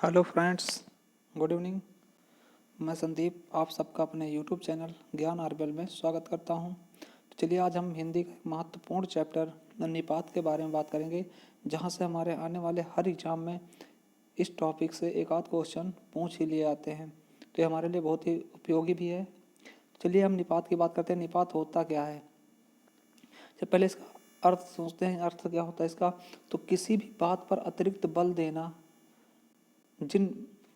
Hello friends, good evening. मैं संदीप आप सबका अपने यूट्यूब चैनल ज्ञान आरबीएल में स्वागत करता हूं। तो चलिए आज हम हिंदी का एक महत्वपूर्ण चैप्टर निपात के बारे में बात करेंगे, जहां से हमारे आने वाले हर एग्जाम में इस टॉपिक से एक आध क्वेश्चन पूछ ही लिए आते हैं। तो ये हमारे लिए बहुत ही उपयोगी भी है। चलिए हम निपात की बात करते हैं। निपात होता क्या है, जब पहले इसका अर्थ सोचते हैं। अर्थ क्या होता है इसका? तो किसी भी बात पर अतिरिक्त बल देना,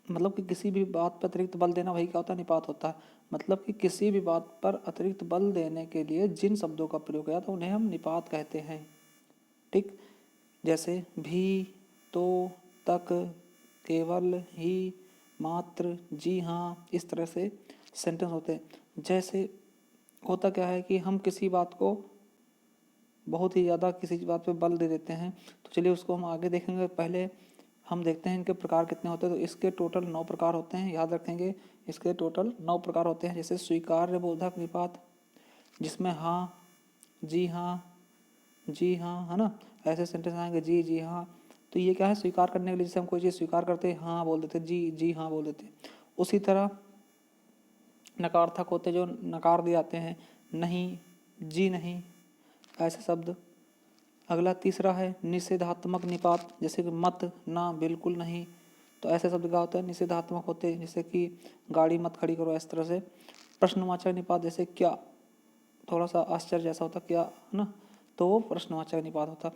मतलब कि किसी भी बात पर अतिरिक्त बल देना, वही क्या होता है? निपात होता है। मतलब कि किसी भी बात पर अतिरिक्त बल देने के लिए जिन शब्दों का प्रयोग किया तो उन्हें हम निपात कहते हैं। ठीक, जैसे भी, तो, तक, केवल, ही, मात्र, जी हाँ, इस तरह से सेंटेंस होते हैं। जैसे होता क्या है कि हम किसी बात को बहुत ही ज़्यादा किसी बात पे बल दे देते हैं। तो चलिए उसको हम आगे देखेंगे। पहले हम देखते हैं इनके प्रकार कितने होते हैं। तो इसके टोटल 9 प्रकार होते हैं, याद रखेंगे। इसके टोटल 9 प्रकार होते हैं। जैसे स्वीकार्य बोधक निपात, जिसमें हाँ, जी हाँ, जी हाँ, है ना, ऐसे सेंटेंस आएंगे। जी जी हाँ, तो ये क्या है? स्वीकार करने के लिए, जैसे हम कोई चीज़ स्वीकार करते हैं, हाँ बोल देते, जी जी हाँ बोल देते। उसी तरह नकारार्थक होते जो नकार दिए जाते हैं, नहीं, जी नहीं, ऐसे शब्द। अगला तीसरा है निषेधात्मक निपात, जैसे कि मत, ना, बिल्कुल नहीं। तो ऐसे शब्द क्या होते हैं? निषेधात्मक होते हैं, जैसे कि गाड़ी मत खड़ी करो, इस तरह से। प्रश्नवाचक निपात, जैसे क्या, थोड़ा सा आश्चर्य जैसा होता, क्या, है ना, तो वो प्रश्नवाचक निपात होता।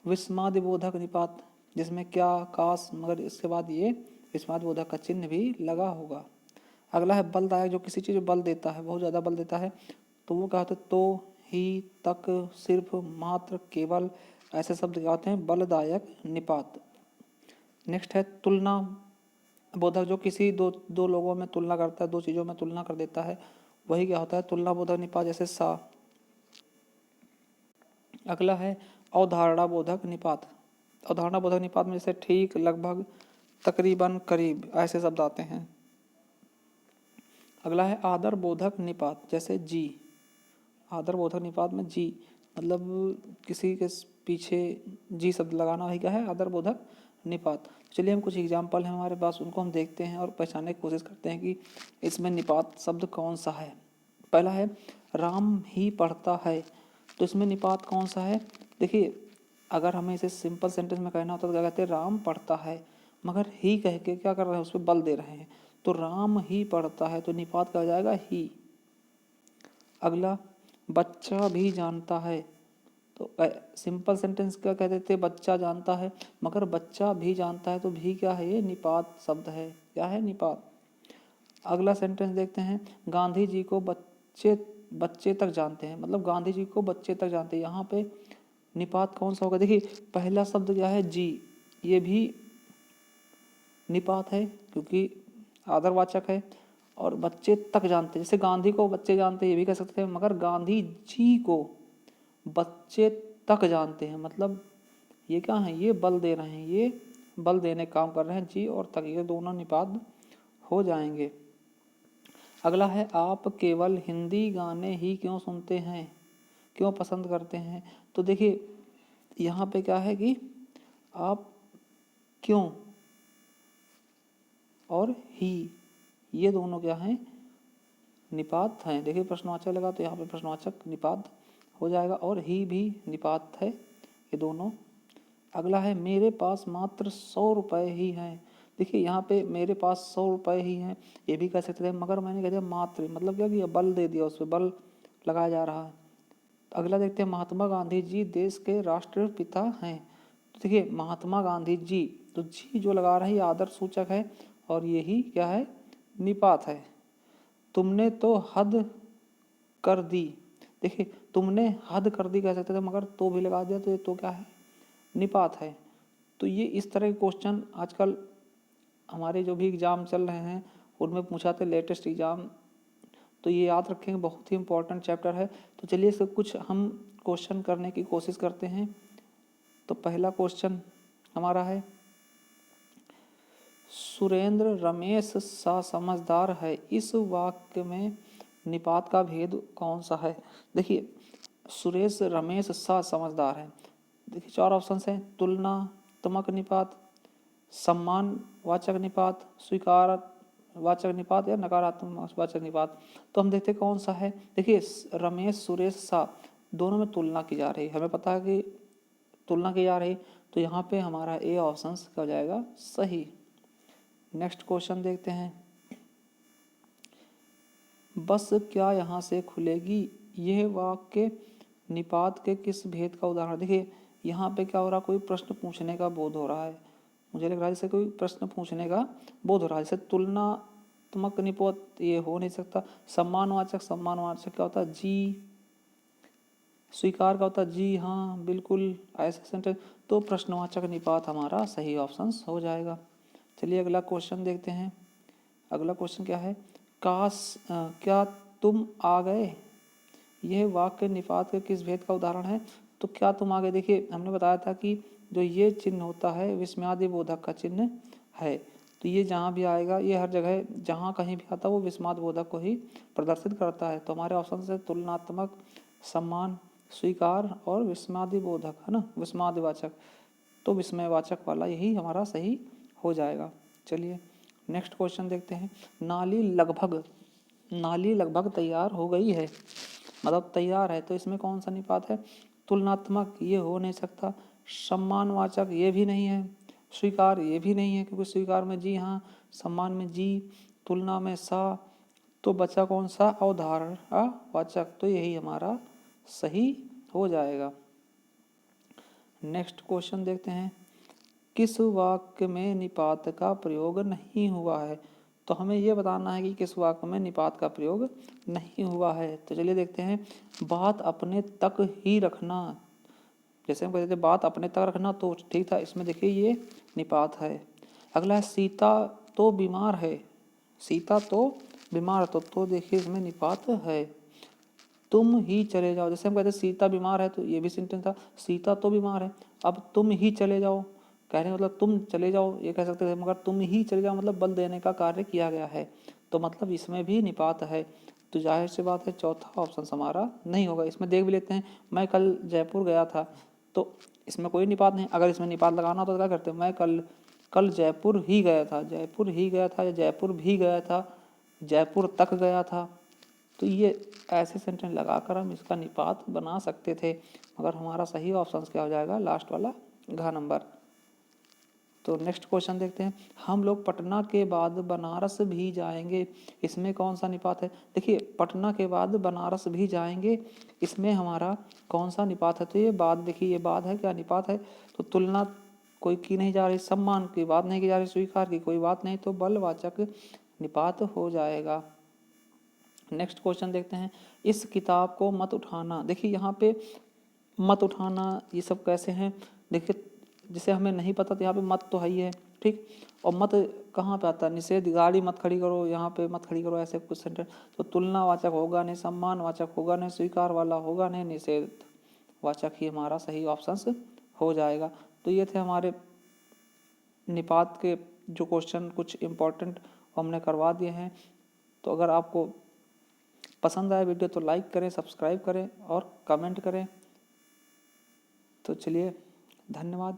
विस्मादिबोधक निपात, जिसमें क्या, काश, मगर इसके बाद ये विस्मादिबोधक का चिन्ह भी लगा होगा। अगला है बलदायक, जो किसी चीज़ में बल देता है, बहुत ज़्यादा बल देता है, तो वो क्या होता है? तो, ही, तक, सिर्फ, मात्र, केवल, ऐसे शब्द क्या होते हैं? बलदायक निपात। नेक्स्ट है तुलना बोधक, जो किसी दो लोगों में तुलना करता है, दो चीज़ों में तुलना कर देता है, वही क्या होता है? तुलना बोधक निपात, जैसे सा। अगला है अवधारणा बोधक निपात। अवधारणा बोधक निपात में जैसे ठीक, लगभग, तकरीबन, करीब, ऐसे शब्द आते हैं। अगला है आदर बोधक निपात, जैसे जी। आदर बोधक निपात में जी, मतलब किसी के पीछे जी शब्द लगाना, वही क्या है? आदर बोधक निपात। चलिए हम कुछ एग्जाम्पल हैं हमारे पास, उनको हम देखते हैं और पहचानने की कोशिश करते हैं कि इसमें निपात शब्द कौन सा है। पहला है राम ही पढ़ता है, तो इसमें निपात कौन सा है? देखिए, अगर हमें इसे सिंपल सेंटेंस में कहना होता तो क्या कहते हैं? राम पढ़ता है, मगर ही कह के क्या कर रहे हैं? उस पर बल दे रहे हैं। तो राम ही पढ़ता है, तो निपात क्या हो जाएगा? ही। अगला बच्चा भी जानता है, तो सिंपल सेंटेंस क्या कह देते? बच्चा जानता है, मगर बच्चा भी जानता है, तो भी क्या है? ये निपात शब्द है। क्या है? निपात। अगला सेंटेंस देखते हैं, गांधी जी को बच्चे बच्चे तक जानते हैं, मतलब गांधी जी को बच्चे तक जानते हैं। यहाँ पे निपात कौन सा होगा? देखिए, पहला शब्द क्या है? जी, ये भी निपात है क्योंकि आदरवाचक है। और बच्चे तक जानते, जैसे गांधी को बच्चे जानते, ये भी कह सकते हैं, मगर गांधी जी को बच्चे तक जानते हैं, मतलब ये क्या है? ये बल दे रहे हैं, ये बल देने काम कर रहे हैं। जी और तक, ये दोनों निपात हो जाएंगे। अगला है आप केवल हिंदी गाने ही क्यों सुनते हैं, क्यों पसंद करते हैं? तो देखिए यहाँ पे क्या है कि आप क्यों और ही, ये दोनों क्या हैं? निपात हैं। देखिए प्रश्नवाचक लगा तो यहाँ पे प्रश्नवाचक निपात हो जाएगा, और ही भी निपात है, ये दोनों। अगला है मेरे पास मात्र 100 रुपये ही हैं। देखिए यहाँ पे मेरे पास 100 रुपये ही हैं, ये भी कह सकते थे, मगर मैंने कह दिया मात्र, मतलब क्या किया? बल दे दिया, उस पर बल लगाया जा रहा है। अगला देखते हैं महात्मा गांधी जी देश के राष्ट्रपिता हैं। तो देखिए महात्मा गांधी जी, तो जी जो लगा रहे हैं ये आदर सूचक है, और यही क्या है? निपात है। तुमने तो हद कर दी, देखिए तुमने हद कर दी कह सकते थे, मगर तो भी लगा दिया, तो ये तो क्या है? निपात है। तो ये इस तरह के क्वेश्चन आजकल हमारे जो भी एग्ज़ाम चल रहे हैं उनमें पूछा था, लेटेस्ट एग्ज़ाम, तो ये याद रखेंगे, बहुत ही इंपॉर्टेंट चैप्टर है। तो चलिए सब कुछ हम क्वेश्चन करने की कोशिश करते हैं। तो पहला क्वेश्चन हमारा है, सुरेंद्र रमेश सा समझदार है, इस वाक्य में निपात का भेद कौन सा है? देखिए सुरेश रमेश सा समझदार है, देखिए 4 ऑप्शन हैं, तुलनात्मक निपात, सम्मानवाचक निपात, स्वीकार वाचक निपात या नकारात्मक वाचक निपात। तो हम देखते कौन सा है। देखिए रमेश, सुरेश, सा दोनों में तुलना की जा रही है, हमें पता है कि तुलना की जा रही, तो यहाँ पे हमारा ए ऑप्शन क्या हो जाएगा, सही। नेक्स्ट क्वेश्चन देखते हैं। बस क्या यहाँ से खुलेगी, यह वाक्य निपात के किस भेद का उदाहरण। देखिए यहाँ पे क्या हो रहा, कोई प्रश्न पूछने का बोध हो रहा है, मुझे लग रहा है जैसे कोई प्रश्न पूछने का बोध हो रहा है। जैसे तुलनात्मक निपात ये हो नहीं सकता। सम्मानवाचक क्या होता है, जी। स्वीकार का होता है जी हाँ बिल्कुल, ऐसे सेंटेंस। तो प्रश्नवाचक निपात हमारा सही ऑप्शन हो जाएगा। चलिए अगला क्वेश्चन देखते हैं। अगला क्वेश्चन क्या है, क्या तुम आ गए, यह वाक्य निपात के किस भेद का उदाहरण है। तो क्या तुम आ गए, देखिए हमने बताया था कि जो ये चिन्ह होता है विस्मयादि बोधक का चिन्ह है, तो ये जहाँ भी आएगा, ये हर जगह जहाँ कहीं भी आता है वो विस्माद बोधक को ही प्रदर्शित करता है। तो हमारे ऑप्शन से तुलनात्मक, सम्मान, स्वीकार और विस्मादि बोधक है ना, विस्मादिवाचक, तो विस्मयवाचक वाला यही हमारा सही हो जाएगा। चलिए नेक्स्ट क्वेश्चन देखते हैं। नाली लगभग तैयार हो गई है, मतलब तैयार है, तो इसमें कौन सा निपात है, तुलनात्मक ये हो नहीं सकता, सम्मानवाचक ये भी नहीं है, स्वीकार ये भी नहीं है क्योंकि स्वीकार में जी हाँ, सम्मान में जी, तुलना में सा, तो बचा कौन सा, अवधारणावाचक, तो यही हमारा सही हो जाएगा। नेक्स्ट क्वेश्चन देखते हैं। किस वाक्य में निपात का प्रयोग नहीं हुआ है, तो हमें यह बताना है कि किस वाक्य में निपात का प्रयोग नहीं हुआ है। तो चलिए देखते हैं। बात अपने तक ही रखना, जैसे हम कहते थे बात अपने तक रखना, तो ठीक था, इसमें देखिए ये निपात है। अगला है सीता तो बीमार है, सीता तो बीमार, तो देखिए इसमें निपात है। तुम ही चले जाओ, जैसे हम कहते सीता बीमार है, तो ये भी सेंटेंस था, सीता तो बीमार है, अब तुम ही चले जाओ, कहने मतलब तुम चले जाओ ये कह सकते थे, मगर तुम ही चले जाओ मतलब बल देने का कार्य किया गया है, तो मतलब इसमें भी निपात है। तो जाहिर सी बात है चौथा ऑप्शन हमारा नहीं होगा। इसमें देख भी लेते हैं, मैं कल जयपुर गया था, तो इसमें कोई निपात नहीं। अगर इसमें निपात लगाना हो तो क्या करते, मैं कल जयपुर ही गया था, जयपुर ही गया था, या जयपुर भी गया था, जयपुर तक गया था, तो ये ऐसे सेंटेंस लगाकर हम इसका निपात बना सकते थे, मगर हमारा सही ऑप्शन क्या हो जाएगा, लास्ट वाला घ नंबर। तो नेक्स्ट क्वेश्चन देखते हैं। हम लोग पटना के बाद बनारस भी जाएंगे, इसमें कौन सा निपात है। देखिए पटना के बाद बनारस भी जाएंगे, इसमें हमारा कौन सा निपात है, तो ये बाद, देखिए ये बाद है क्या, निपात है। तो तुलना कोई की नहीं जा रही, सम्मान की बात नहीं की जा रही, स्वीकार की कोई बात नहीं, तो बलवाचक निपात हो जाएगा। नेक्स्ट क्वेश्चन देखते हैं। इस किताब को मत उठाना, देखिए यहाँ पे मत उठाना ये सब कैसे हैं, देखिए जिसे हमें नहीं पता तो यहाँ पे मत तो है ही है, ठीक। और मत कहाँ पे आता है, निषेध, गाड़ी मत खड़ी करो, यहाँ पे मत खड़ी करो, ऐसे कुछ सेंटेंस। तो तुलनावाचक होगा नहीं, सम्मानवाचक होगा नहीं, स्वीकार वाला होगा नहीं, निषेध वाचक ही हमारा सही ऑप्शन हो जाएगा। तो ये थे हमारे निपात के जो क्वेश्चन, कुछ इम्पोर्टेंट हमने करवा दिए हैं। तो अगर आपको पसंद आए वीडियो तो लाइक करें, सब्सक्राइब करें और कमेंट करें। तो चलिए धन्यवाद।